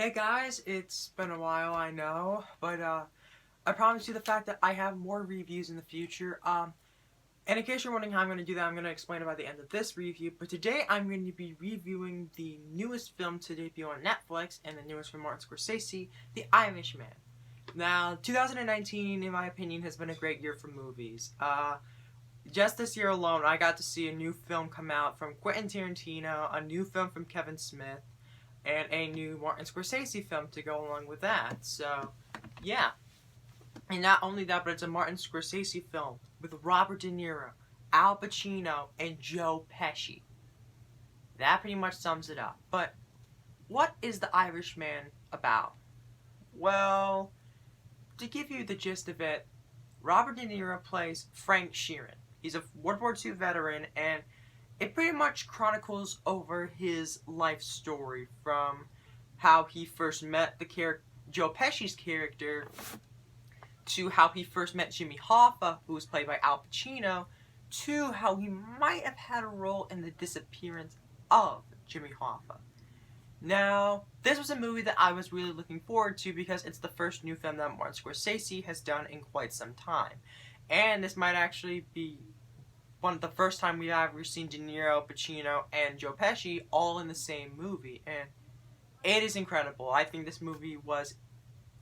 Hey guys, it's been a while, I know, but I promise you the fact that I have more reviews in the future. And in case you're wondering how I'm going to do that, I'm going to explain it by the end of this review. But today I'm going to be reviewing the newest film to debut on Netflix and the newest from Martin Scorsese, The Irishman. Now, 2019, in my opinion, has been a great year for movies. Just this year alone, I got to see a new film come out from Quentin Tarantino, a new film from Kevin Smith, and a new Martin Scorsese film to go along with that. So, yeah. And not only that, but it's a Martin Scorsese film with Robert De Niro, Al Pacino, and Joe Pesci. That pretty much sums it up. But what is The Irishman about? Well, to give you the gist of it, Robert De Niro plays Frank Sheeran. He's a World War II veteran, and it pretty much chronicles over his life story from how he first met Joe Pesci's character to how he first met Jimmy Hoffa, who was played by Al Pacino, to how he might have had a role in the disappearance of Jimmy Hoffa. Now, this was a movie that I was really looking forward to because it's the first new film that Martin Scorsese has done in quite some time. And this might actually be one of the first time we've ever seen De Niro, Pacino, and Joe Pesci all in the same movie. And it is incredible. I think this movie was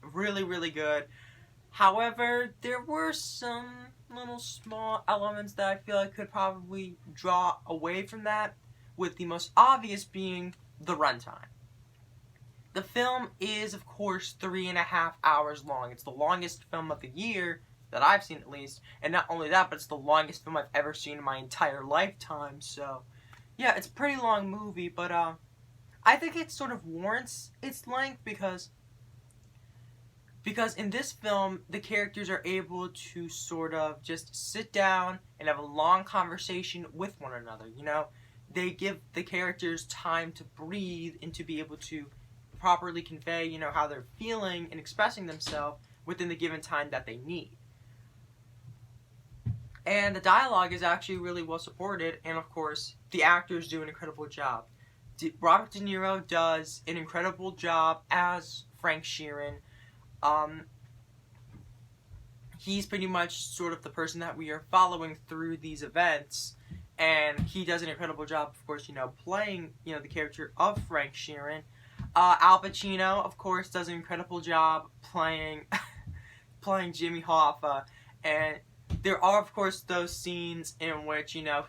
really, really good. However, there were some little small elements that I feel I could probably draw away from that, with the most obvious being the runtime. The film is, of course, 3.5 hours long. It's the longest film of the year, that I've seen at least, and not only that, but it's the longest film I've ever seen in my entire lifetime, so, yeah, it's a pretty long movie, but, I think it sort of warrants its length because in this film, the characters are able to sort of just sit down and have a long conversation with one another, you know? They give the characters time to breathe and to be able to properly convey, you know, how they're feeling and expressing themselves within the given time that they need. And the dialogue is actually really well supported, and of course, the actors do an incredible job. Robert De Niro does an incredible job as Frank Sheeran. He's pretty much sort of the person that we are following through these events, and he does an incredible job, of course, you know, playing, you know, the character of Frank Sheeran. Al Pacino, of course, does an incredible job playing Jimmy Hoffa, and there are, of course, those scenes in which, you know,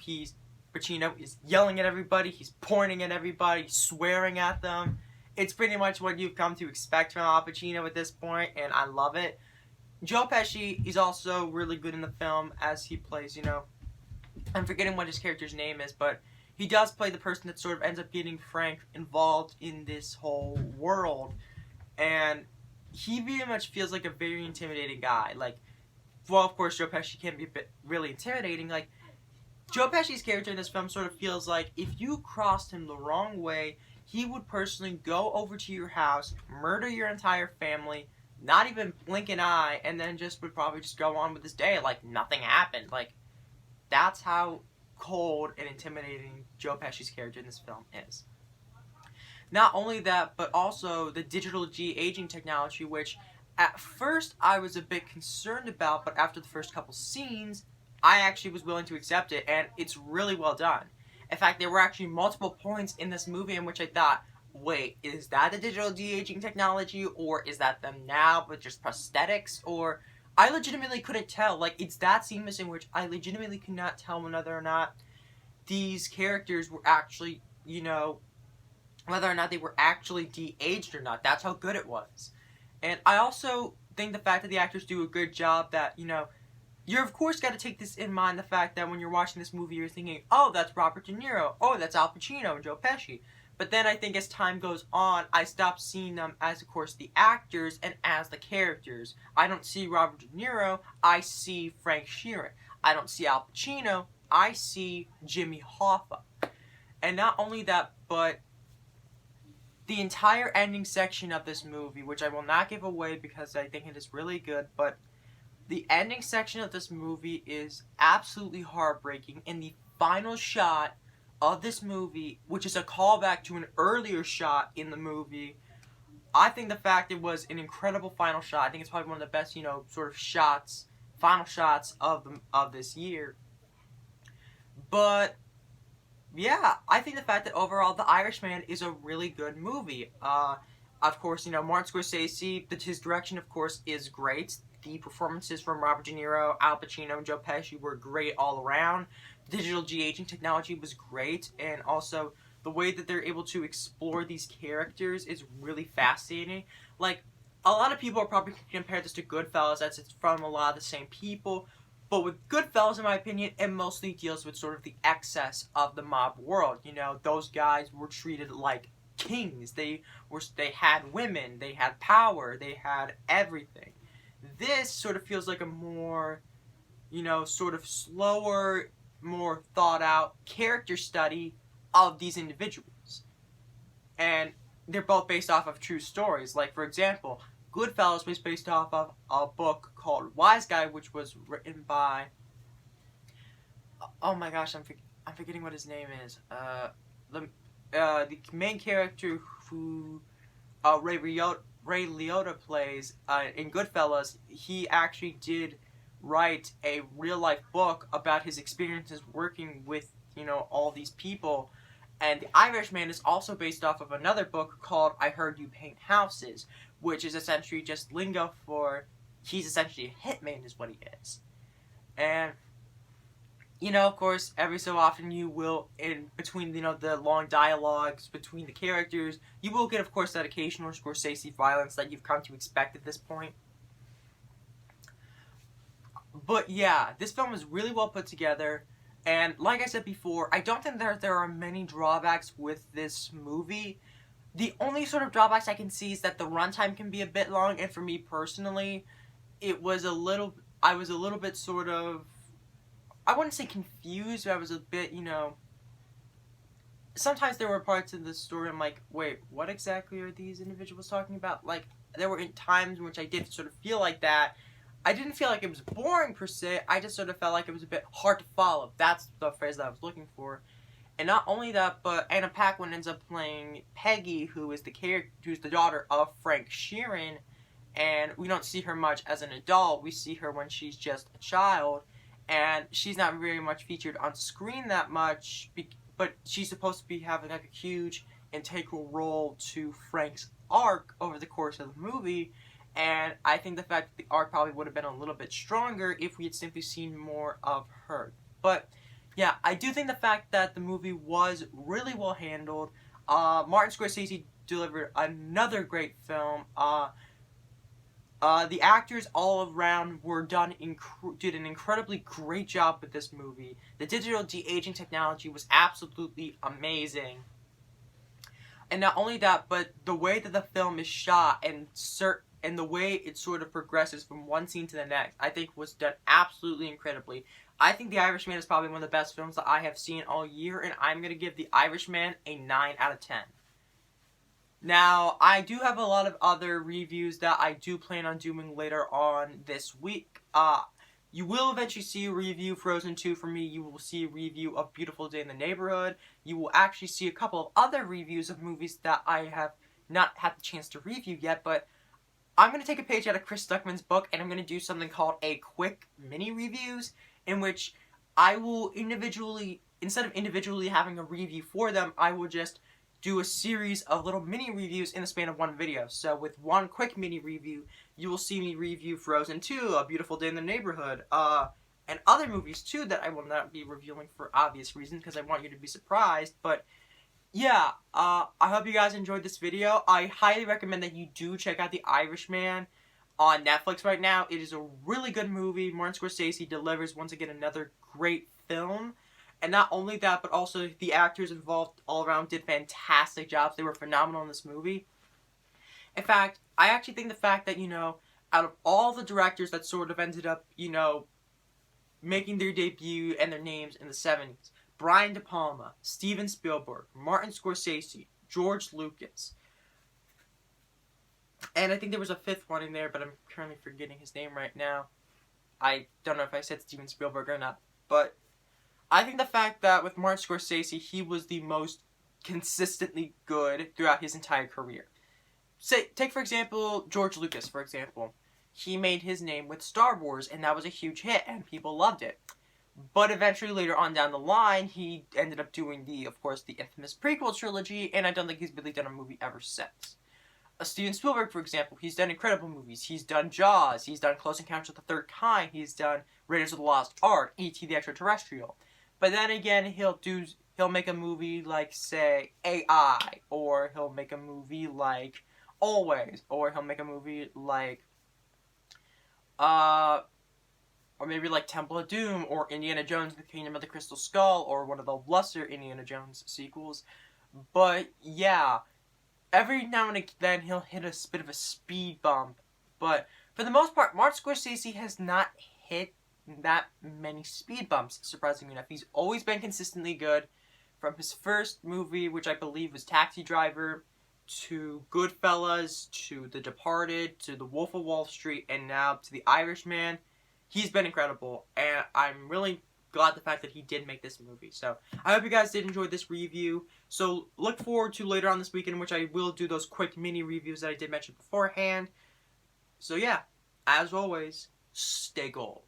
Pacino is yelling at everybody, he's pointing at everybody, swearing at them. It's pretty much what you've come to expect from Al Pacino at this point, and I love it. Joe Pesci is also really good in the film as he plays, you know, I'm forgetting what his character's name is, but he does play the person that sort of ends up getting Frank involved in this whole world, and he very much feels like a very intimidating guy. Like, well, of course, Joe Pesci can be a bit really intimidating. Like, Joe Pesci's character in this film sort of feels like if you crossed him the wrong way, he would personally go over to your house, murder your entire family, not even blink an eye, and then would probably just go on with his day like nothing happened. Like, that's how cold and intimidating Joe Pesci's character in this film is. Not only that, but also the digital de-aging technology, which at first I was a bit concerned about, but after the first couple scenes, I actually was willing to accept it, and it's really well done. In fact, there were actually multiple points in this movie in which I thought, wait, is that the digital de-aging technology, or is that them now, but just prosthetics, or I legitimately couldn't tell. Like, it's that seamless in which I legitimately could not tell whether or not these characters were actually, you know, whether or not they were actually de-aged or not. That's how good it was. And I also think the fact that the actors do a good job that, you know, you're of course got to take this in mind, the fact that when you're watching this movie, you're thinking, oh, that's Robert De Niro, oh, that's Al Pacino and Joe Pesci. But then I think as time goes on, I stop seeing them as, of course, the actors and as the characters. I don't see Robert De Niro, I see Frank Sheeran. I don't see Al Pacino, I see Jimmy Hoffa. And not only that, but the entire ending section of this movie, which I will not give away because I think it is really good, but the ending section of this movie is absolutely heartbreaking, and the final shot of this movie, which is a callback to an earlier shot in the movie, I think the fact it was an incredible final shot. I think it's probably one of the best, sort of final shots of this year. But yeah, I think the fact that overall The Irishman is a really good movie. Of course, Martin Scorsese, his direction, of course, is great. The performances from Robert De Niro, Al Pacino, and Joe Pesci were great all around. Digital de-aging technology was great, and also the way that they're able to explore these characters is really fascinating. Like, a lot of people are probably going to compare this to Goodfellas, as it's from a lot of the same people. But with Goodfellas, in my opinion, it mostly deals with sort of the excess of the mob world. Those guys were treated like kings. They had women, they had power, they had everything. This sort of feels like a more, sort of slower, more thought out character study of these individuals. And they're both based off of true stories. Like, for example, Goodfellas was based off of a book called Wise Guy, which was written by, oh my gosh, I'm forgetting what his name is. The main character who Ray Liotta plays in Goodfellas, he actually did write a real life book about his experiences working with all these people. And The Irishman is also based off of another book called I Heard You Paint Houses, which is essentially just lingo for he's essentially a hitman is what he is. And of course, every so often you will, in between, the long dialogues between the characters, you will get, of course, that occasional Scorsese violence that you've come to expect at this point. But yeah, this film is really well put together, and like I said before, I don't think there are many drawbacks with this movie. The only sort of drawbacks I can see is that the runtime can be a bit long, and for me personally, I was a little bit sort of, I wouldn't say confused, but I was a bit, sometimes there were parts of the story I'm like, wait, what exactly are these individuals talking about? Like, there were times in which I did sort of feel like that. I didn't feel like it was boring per se, I just sort of felt like it was a bit hard to follow. That's the phrase that I was looking for. And not only that, but Anna Paquin ends up playing Peggy, who's the daughter of Frank Sheeran, and we don't see her much as an adult. We see her when she's just a child, and she's not very much featured on screen that much, but she's supposed to be having like a huge integral role to Frank's arc over the course of the movie. And I think the fact that the arc probably would have been a little bit stronger if we had simply seen more of her. But yeah, I do think the fact that the movie was really well handled. Martin Scorsese delivered another great film. The actors all around did an incredibly great job with this movie. The digital de-aging technology was absolutely amazing. And not only that, but the way that the film is shot and the way it sort of progresses from one scene to the next, I think was done absolutely incredibly. I think The Irishman is probably one of the best films that I have seen all year, and I'm going to give The Irishman a 9 out of 10. Now, I do have a lot of other reviews that I do plan on doing later on this week. You will eventually see a review of Frozen 2 from me. You will see a review of Beautiful Day in the Neighborhood. You will actually see a couple of other reviews of movies that I have not had the chance to review yet, but I'm going to take a page out of Chris Stuckman's book, and I'm going to do something called a quick mini reviews, in which I will instead of individually having a review for them, I will just do a series of little mini reviews in the span of one video. So with one quick mini review, you will see me review Frozen 2, A Beautiful Day in the Neighborhood, and other movies too that I will not be reviewing for obvious reasons, because I want you to be surprised. But yeah, I hope you guys enjoyed this video. I highly recommend that you do check out The Irishman on Netflix right now. It is a really good movie. Martin Scorsese delivers once again another great film. And not only that, but also the actors involved all around did fantastic jobs. They were phenomenal in this movie. In fact, I actually think the fact that, out of all the directors that sort of ended up, making their debut and their names in the 70s, Brian De Palma, Steven Spielberg, Martin Scorsese, George Lucas, and I think there was a fifth one in there, but I'm currently forgetting his name right now. I don't know if I said Steven Spielberg or not, but I think the fact that with Martin Scorsese, he was the most consistently good throughout his entire career. take for example George Lucas, for example. He made his name with Star Wars, and that was a huge hit, and people loved it. But eventually, later on down the line, he ended up doing of course, the infamous prequel trilogy, and I don't think he's really done a movie ever since. Steven Spielberg, for example, he's done incredible movies. He's done Jaws, he's done Close Encounters of the Third Kind, he's done Raiders of the Lost Ark, E.T. the Extraterrestrial. But then again, he'll make a movie like, say, AI, or he'll make a movie like Always, or he'll make a movie like, or maybe like Temple of Doom, or Indiana Jones and the Kingdom of the Crystal Skull, or one of the lesser Indiana Jones sequels. But yeah, every now and then he'll hit a bit of a speed bump. But for the most part, Martin Scorsese has not hit that many speed bumps, surprisingly enough. He's always been consistently good. From his first movie, which I believe was Taxi Driver, to Goodfellas, to The Departed, to The Wolf of Wall Street, and now to The Irishman. He's been incredible, and I'm really glad the fact that he did make this movie. So, I hope you guys did enjoy this review. So, look forward to later on this weekend, which I will do those quick mini reviews that I did mention beforehand. So, yeah, as always, stay gold.